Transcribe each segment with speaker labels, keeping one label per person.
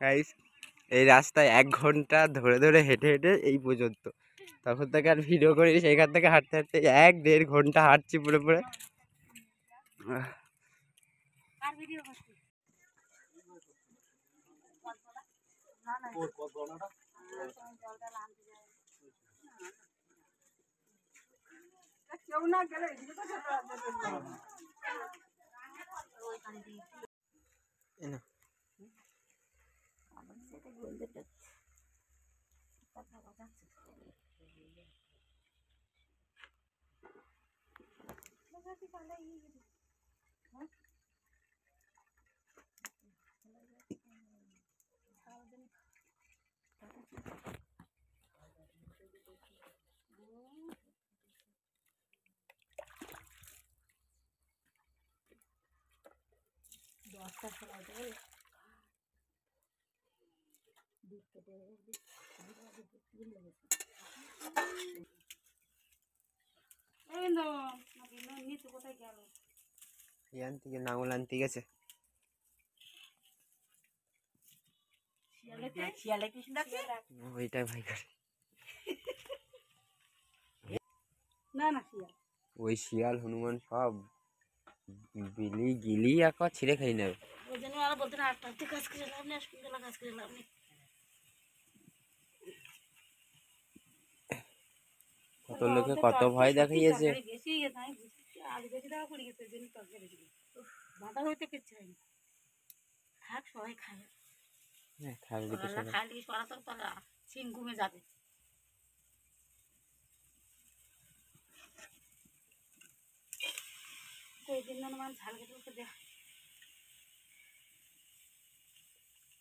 Speaker 1: Guys এই রাস্তায় 1 ঘন্টা ধরে ধরে হেঁটে হেঁটে এই পর্যন্ত, তখন থেকে আর ভিডিও করি, সেইখান থেকে হাঁটতে হাঁটতে 1-1.5 ঘন্টা হাঁটছি পুরো পুরো। নাঙল আনতে গেছে। ওইটাই ভাই করে ওই শিয়াল হনুমান সব বিলি গিলি একবার ছিঁড়ে খাই নেবে। কত লোকে কত ভয় দেখাইয়েছে।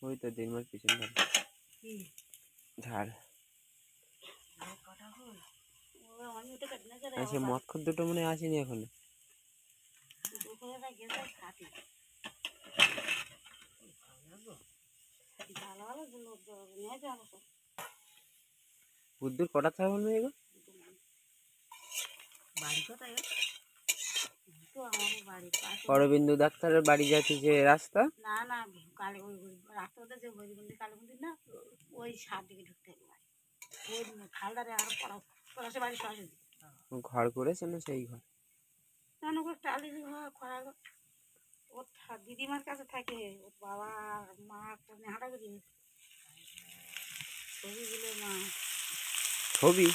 Speaker 1: ওই তো 1.5 মাস পিছনে ঝাড় আচ্ছা, মৎখর দুটো মনে আসেনি এখনো। বুদ্ধুর কটা থাকা বলবে এগো? অরবিন্দু ডাক্তারের বাড়ি যাচ্ছে যে রাস্তা, ঘর করেছে না সেই ঘর?
Speaker 2: দিদিমার কাছে থাকে, ওর বাবা মা হাঁটা করি ছবিগুলো মা
Speaker 1: ছবি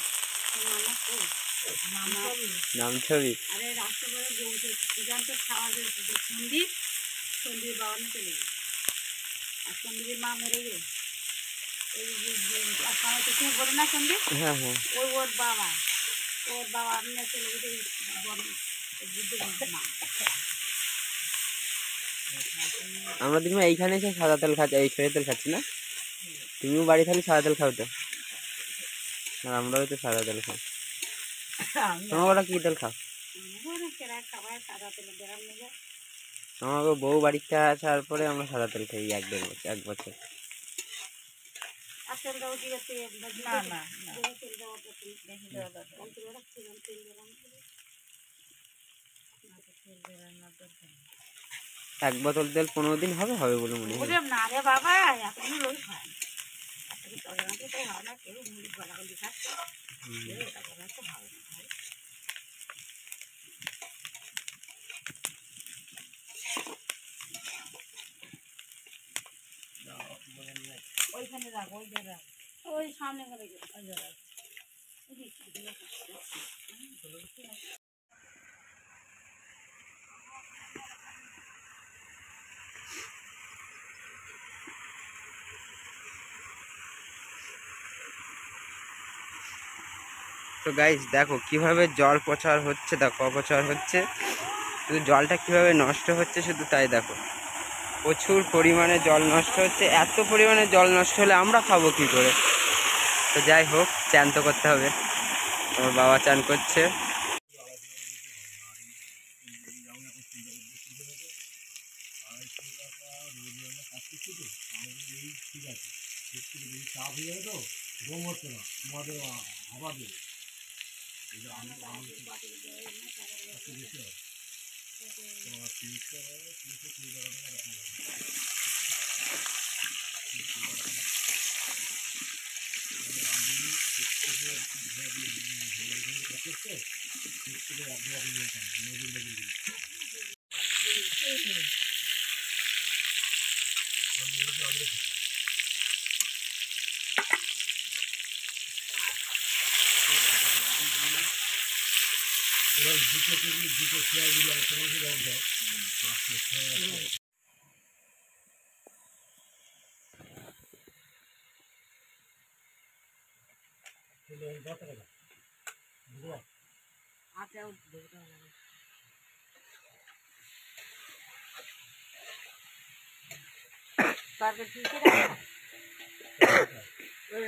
Speaker 1: নাম ছবি।
Speaker 2: আরে রাস্তা করে দিগান্তের খাওয়া সন্দীপ সন্দীপ বাবা না চলে গেল, আর সন্দীপের মা মরে গেল। ওই তুমি বলে না সন্দীপ,
Speaker 1: হ্যাঁ হ্যাঁ,
Speaker 2: ওর বাবা আমি চলে গেছে বুদ্ধ মা।
Speaker 1: আমরা দিদিমা এইখানে এসে সাদা তেল খাচ্ছি, এই সরিষার তেল খাচ্ছি না? তুমিও বাড়ি থাকলে সাদা তেল খাও তো, আর আমরাও তো সাদা তেল খাই। তোমার ওরা কি তেল খাও? আমাকে বউ বাড়িতে আসার পরে আমরা সাদা তেল খাই 1-1.5 বছর 1 বছর। এক বোতল তেল 15 দিন হবে হবে বলে মনে হয়।
Speaker 2: না রে বাবা, এখন লোক হয় না, কেউ মুড়ি গলাগলি খাচ্ছে, ভালো না। ওইখানে রাখ, ওই জায়গা ওই সামনে করে ওই জায়গা।
Speaker 1: তো গাইস দেখো কিভাবে জল প্রচার হচ্ছে, দেখো অপচয় হচ্ছে, শুধু জলটা কিভাবে নষ্ট হচ্ছে শুধু তাই দেখো। প্রচুর পরিমাণে জল নষ্ট হচ্ছে, এত পরিমাণে জল নষ্ট হলে আমরা খাবো কি করে? তো যাই হোক, চান তো করতে হবে। আমার বাবা চান করছে।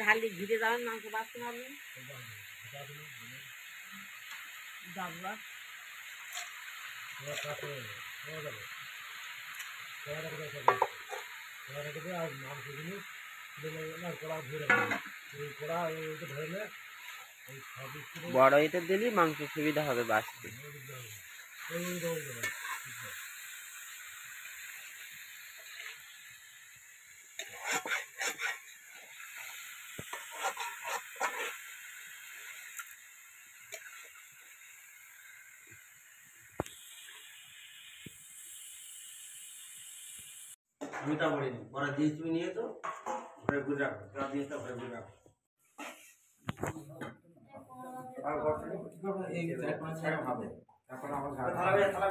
Speaker 2: ঢালি ঘিরে যাবেন মাংস বাঁচতে পারবেন
Speaker 1: বড় ইতে দিলেই মাংস সুবিধা হবে বাঁচতে।
Speaker 3: দুটা পড়িনি ওরা জিনিস তুমি নিয়ে তো ঘরে ঘুরে রাখো তোমার জিনিসটা ঘরে ঘুরে রাখো আর এই 4-5 টাকা হবে তারপর আমার থালা থালা